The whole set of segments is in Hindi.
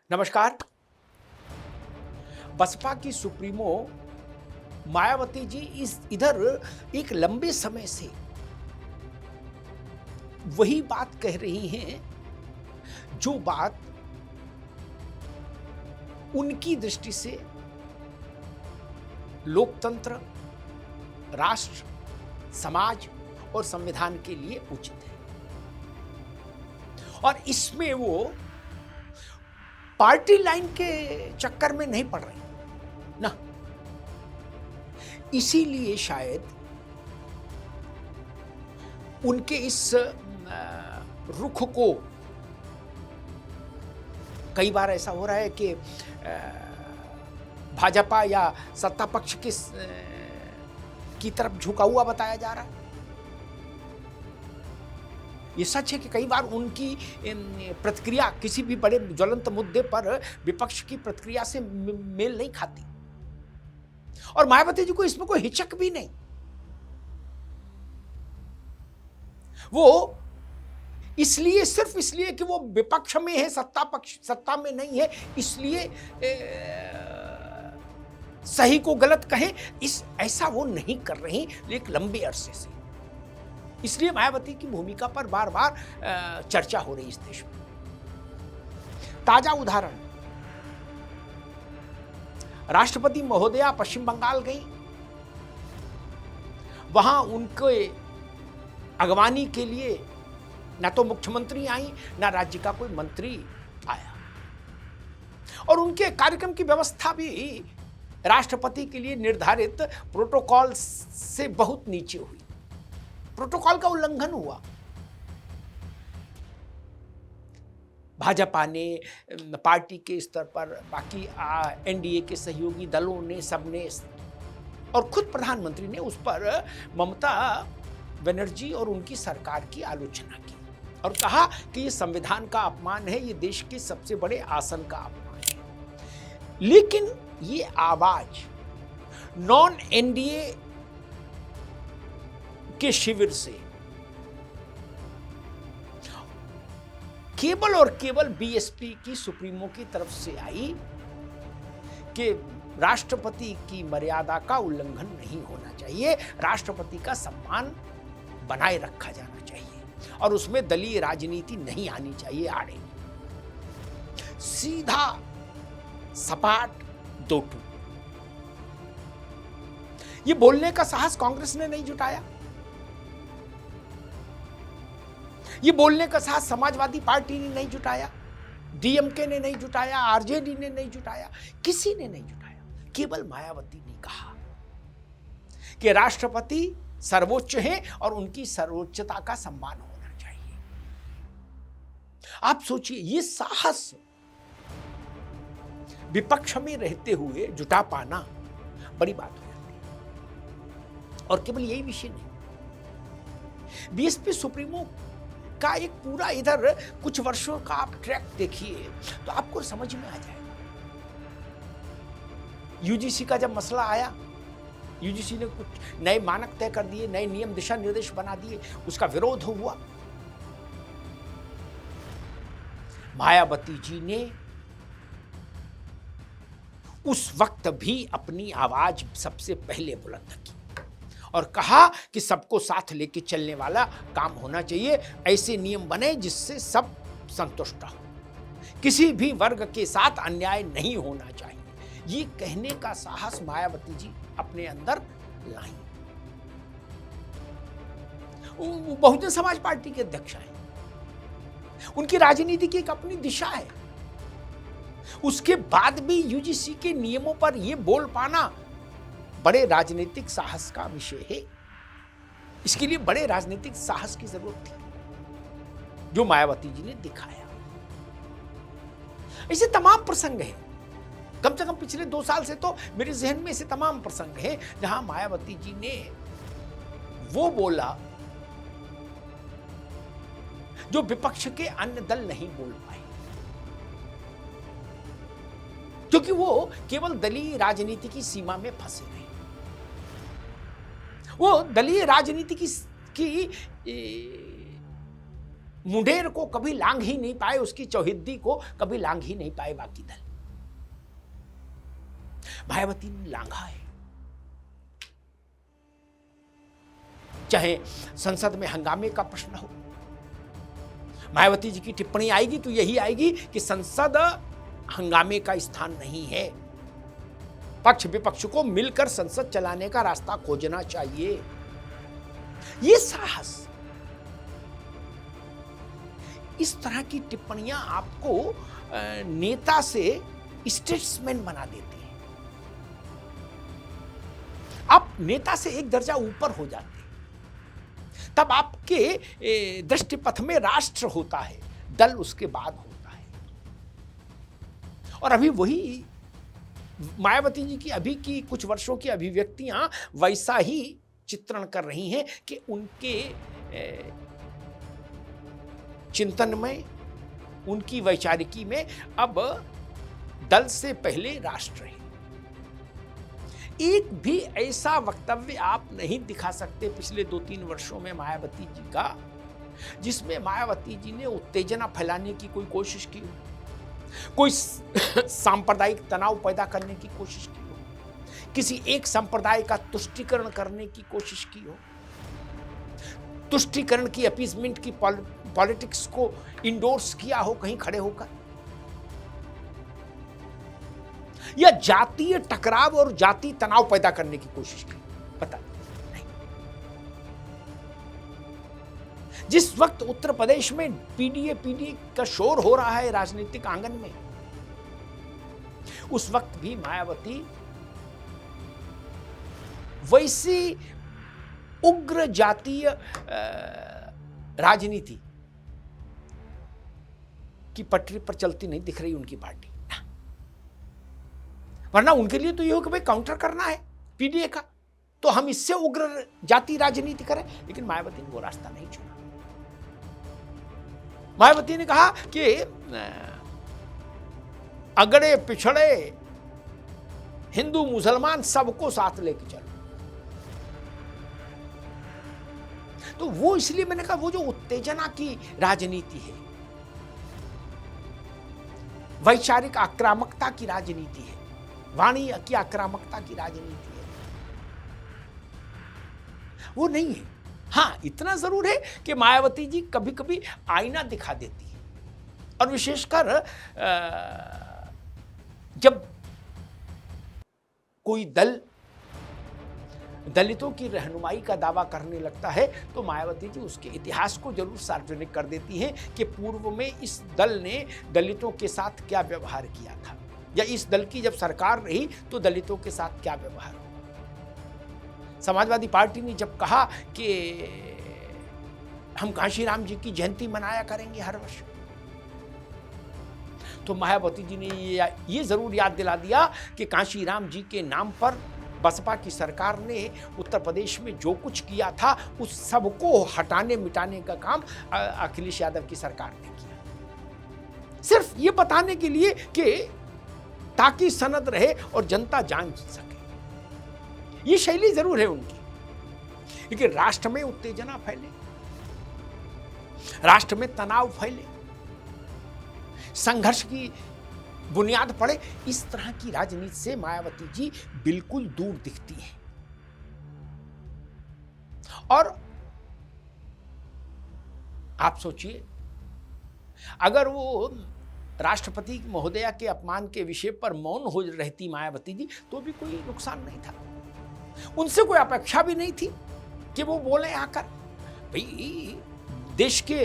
नमस्कार। बसपा की सुप्रीमो मायावती जी इस इधर एक लंबे समय से वही बात कह रही हैं जो बात उनकी दृष्टि से लोकतंत्र, राष्ट्र, समाज और संविधान के लिए उचित है। और इसमें वो पार्टी लाइन के चक्कर में नहीं पड़ रही ना। इसीलिए शायद उनके इस रुख को कई बार ऐसा हो रहा है कि भाजपा या सत्ता पक्ष की तरफ झुका हुआ बताया जा रहा है। ये सच है कि कई बार उनकी प्रतिक्रिया किसी भी बड़े ज्वलंत मुद्दे पर विपक्ष की प्रतिक्रिया से मेल नहीं खाती, और मायावती जी को इसमें कोई हिचक भी नहीं। वो इसलिए, सिर्फ इसलिए कि वो विपक्ष में है, सत्ता में नहीं है, इसलिए सही को गलत कहें, ऐसा वो नहीं कर रही एक लंबे अरसे से। इसलिए मायावती की भूमिका पर बार बार चर्चा हो रही इस देश में। ताजा उदाहरण, राष्ट्रपति महोदया पश्चिम बंगाल गई, वहां उनके अगवानी के लिए ना तो मुख्यमंत्री आई, ना राज्य का कोई मंत्री आया, और उनके कार्यक्रम की व्यवस्था भी राष्ट्रपति के लिए निर्धारित प्रोटोकॉल से बहुत नीचे हुई। प्रोटोकॉल का उल्लंघन हुआ। भाजपा ने, पार्टी के स्तर पर बाकी एनडीए के सहयोगी दलों ने, सबने और खुद प्रधानमंत्री ने उस पर ममता बनर्जी और उनकी सरकार की आलोचना की और कहा कि ये संविधान का अपमान है, ये देश के सबसे बड़े आसन का अपमान है। लेकिन ये आवाज नॉन एनडीए के शिविर से केवल और केवल बीएसपी की सुप्रीमो की तरफ से आई कि राष्ट्रपति की मर्यादा का उल्लंघन नहीं होना चाहिए, राष्ट्रपति का सम्मान बनाए रखा जाना चाहिए और उसमें दलीय राजनीति नहीं आनी चाहिए आड़े। सीधा सपाट दो टूक। ये बोलने का साहस कांग्रेस ने नहीं जुटाया, ये बोलने का साहस समाजवादी पार्टी ने नहीं जुटाया, डीएमके ने नहीं जुटाया, आरजेडी ने नहीं जुटाया, किसी ने नहीं जुटाया। केवल मायावती ने कहा कि राष्ट्रपति सर्वोच्च हैं और उनकी सर्वोच्चता का सम्मान होना चाहिए। आप सोचिए, ये साहस विपक्ष में रहते हुए जुटा पाना बड़ी बात हो जाती है। और केवल यही विषय नहीं, बीएसपी सुप्रीमो का एक पूरा इधर कुछ वर्षों का आप ट्रैक देखिए तो आपको समझ में आ जाएगा। यूजीसी का जब मसला आया, यूजीसी ने कुछ नए मानक तय कर दिए, नए नियम दिशा निर्देश बना दिए, उसका विरोध हुआ। मायावती जी ने उस वक्त भी अपनी आवाज सबसे पहले बुलंद की और कहा कि सबको साथ लेके चलने वाला काम होना चाहिए, ऐसे नियम बने जिससे सब संतुष्ट हो, किसी भी वर्ग के साथ अन्याय नहीं होना चाहिए। ये कहने का साहस मायावती जी अपने अंदर लाई। वो बहुजन समाज पार्टी के अध्यक्ष हैं, उनकी राजनीति की एक अपनी दिशा है। उसके बाद भी यूजीसी के नियमों पर यह बोल पाना बड़े राजनीतिक साहस का विषय है। इसके लिए बड़े राजनीतिक साहस की जरूरत थी जो मायावती जी ने दिखाया। ऐसे तमाम प्रसंग हैं, कम से कम पिछले 2 साल से तो मेरे जहन में ऐसे तमाम प्रसंग हैं जहां मायावती जी ने वो बोला जो विपक्ष के अन्य दल नहीं बोल पाए, क्योंकि वो केवल दलीय राजनीति की सीमा में फंसे रहे। वो दलीय राजनीति की मुंडेर को कभी लांघ ही नहीं पाए, उसकी चौहिद्दी को कभी लांघ ही नहीं पाए बाकी दल। मायावती ने लांघा है। चाहे संसद में हंगामे का प्रश्न हो, मायावती जी की टिप्पणी आएगी तो यही आएगी कि संसद हंगामे का स्थान नहीं है, पक्ष विपक्ष को मिलकर संसद चलाने का रास्ता खोजना चाहिए। ये साहस, इस तरह की टिप्पणियां आपको नेता से स्टेट्समैन बना देती हैं। आप नेता से एक दर्जा ऊपर हो जाते हैं, तब आपके दृष्टिपथ में राष्ट्र होता है, दल उसके बाद होता है। और अभी वही मायावती जी की अभी की कुछ वर्षों की अभिव्यक्तियां वैसा ही चित्रण कर रही हैं कि उनके चिंतन में, उनकी वैचारिकी में अब दल से पहले राष्ट्र है। एक भी ऐसा वक्तव्य आप नहीं दिखा सकते पिछले 2-3 वर्षों में मायावती जी का, जिसमें मायावती जी ने उत्तेजना फैलाने की कोई कोशिश की हो, कोई सांप्रदायिक तनाव पैदा करने की कोशिश की हो, किसी एक संप्रदाय का तुष्टीकरण करने की कोशिश की हो, तुष्टीकरण की, अपीजमेंट की पॉलिटिक्स को इंडोर्स किया हो कहीं खड़े होकर, या जातीय टकराव और जातीय तनाव पैदा करने की कोशिश की, पता नहीं। जिस वक्त उत्तर प्रदेश में पीडीए का शोर हो रहा है राजनीतिक आंगन में, उस वक्त भी मायावती वैसी उग्र जातीय राजनीति की पटरी पर चलती नहीं दिख रही उनकी पार्टी। वरना उनके लिए तो ये हो कि भाई काउंटर करना है पीडीए का, तो हम इससे उग्र जाति राजनीति करें। लेकिन मायावती ने वो रास्ता नहीं चुना। मायावती ने कहा कि अगड़े पिछड़े हिंदू मुसलमान सबको साथ लेके चलो। तो वो इसलिए मैंने कहा, वो जो उत्तेजना की राजनीति है, वैचारिक आक्रामकता की राजनीति है, वाणी की आक्रामकता की राजनीति है, वो नहीं है। हाँ, इतना जरूर है कि मायावती जी कभी कभी आईना दिखा देती है, और विशेषकर जब कोई दल दलितों की रहनुमाई का दावा करने लगता है तो मायावती जी उसके इतिहास को जरूर सार्वजनिक कर देती हैं कि पूर्व में इस दल ने दलितों के साथ क्या व्यवहार किया था, या इस दल की जब सरकार रही तो दलितों के साथ क्या व्यवहार हुआ। समाजवादी पार्टी ने जब कहा कि हम कांशीराम जी की जयंती मनाया करेंगे हर वर्ष, तो मायावती जी ने ये जरूर याद दिला दिया कि कांशीराम जी के नाम पर बसपा की सरकार ने उत्तर प्रदेश में जो कुछ किया था उस सबको हटाने मिटाने का काम अखिलेश यादव की सरकार ने किया, सिर्फ ये बताने के लिए कि ताकि सनद रहे और जनता जान सके। ये शैली जरूर है उनकी, लेकिन राष्ट्र में उत्तेजना फैले, राष्ट्र में तनाव फैले, संघर्ष की बुनियाद पड़े, इस तरह की राजनीति से मायावती जी बिल्कुल दूर दिखती हैं। और आप सोचिए, अगर वो राष्ट्रपति महोदया के अपमान के विषय पर मौन हो रहती मायावती जी तो भी कोई नुकसान नहीं था। उनसे कोई अपेक्षा भी नहीं थी कि वो बोले आकर। भाई, देश के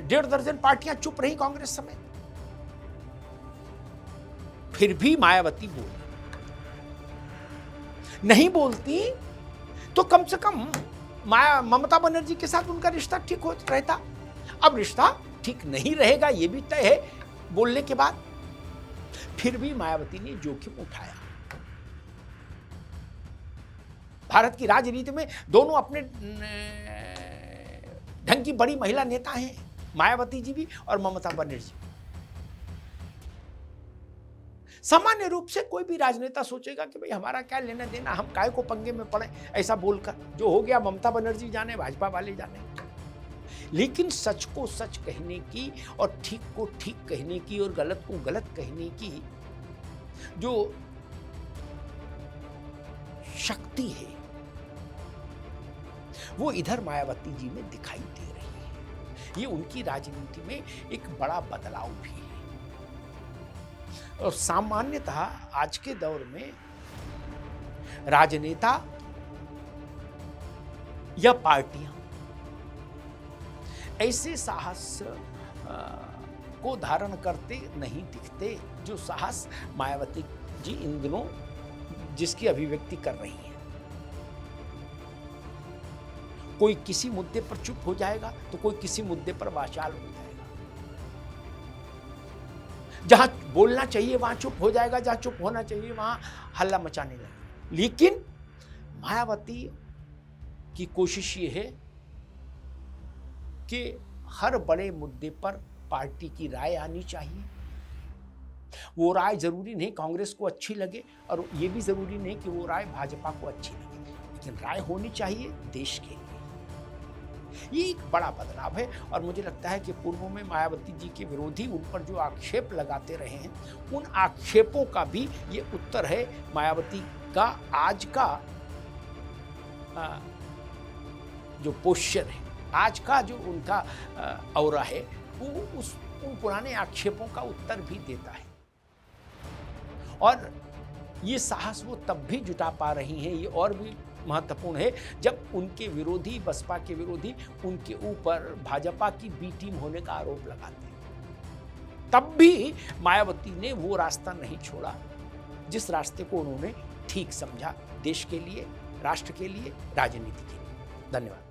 1.5 दर्जन पार्टियां चुप रही कांग्रेस समेत, फिर भी मायावती बोली। नहीं बोलती तो कम से कम ममता बनर्जी के साथ उनका रिश्ता ठीक हो रहता। अब रिश्ता ठीक नहीं रहेगा, ये भी तय है बोलने के बाद। फिर भी मायावती ने जोखिम उठाया। भारत की राजनीति में दोनों अपने ढंग की बड़ी महिला नेता हैं, मायावती जी भी और ममता बनर्जी। सामान्य रूप से कोई भी राजनेता सोचेगा कि भाई हमारा क्या लेना देना, हम काय को पंगे में पड़े, ऐसा बोलकर। जो हो गया ममता बनर्जी जाने, भाजपा वाले जाने। लेकिन सच को सच कहने की और ठीक को ठीक कहने की और गलत को गलत कहने की जो शक्ति है वो इधर मायावती जी में दिखाई दे रही है। ये उनकी राजनीति में एक बड़ा बदलाव भी है। और सामान्यतः आज के दौर में राजनेता या पार्टियां ऐसे साहस को धारण करते नहीं दिखते जो साहस मायावती जी इन दिनों जिसकी अभिव्यक्ति कर रही है। कोई किसी मुद्दे पर चुप हो जाएगा तो कोई किसी मुद्दे पर वाचाल हो जाएगा। जहां बोलना चाहिए वहां चुप हो जाएगा, जहां चुप होना चाहिए वहां हल्ला मचाने लगेगा। लेकिन मायावती की कोशिश ये है कि हर बड़े मुद्दे पर पार्टी की राय आनी चाहिए। वो राय जरूरी नहीं कांग्रेस को अच्छी लगे और ये भी जरूरी नहीं कि वो राय भाजपा को अच्छी लगे, लेकिन राय होनी चाहिए देश के लिए। ये एक बड़ा बदलाव है और मुझे लगता है कि पूर्व में मायावती जी के विरोधी उन पर जो आक्षेप लगाते रहे हैं उन आक्षेपों का भी ये उत्तर है। मायावती का आज का जो पोस्चर है, आज का जो उनका औरा है, वो उन पुराने आक्षेपों का उत्तर भी देता है। और ये साहस वो तब भी जुटा पा रही हैं, ये और भी महत्वपूर्ण है जब उनके विरोधी, बसपा के विरोधी उनके ऊपर भाजपा की बी टीम होने का आरोप लगाते हैं। तब भी मायावती ने वो रास्ता नहीं छोड़ा जिस रास्ते को उन्होंने ठीक समझा, देश के लिए, राष्ट्र के लिए, राजनीति के लिए। धन्यवाद।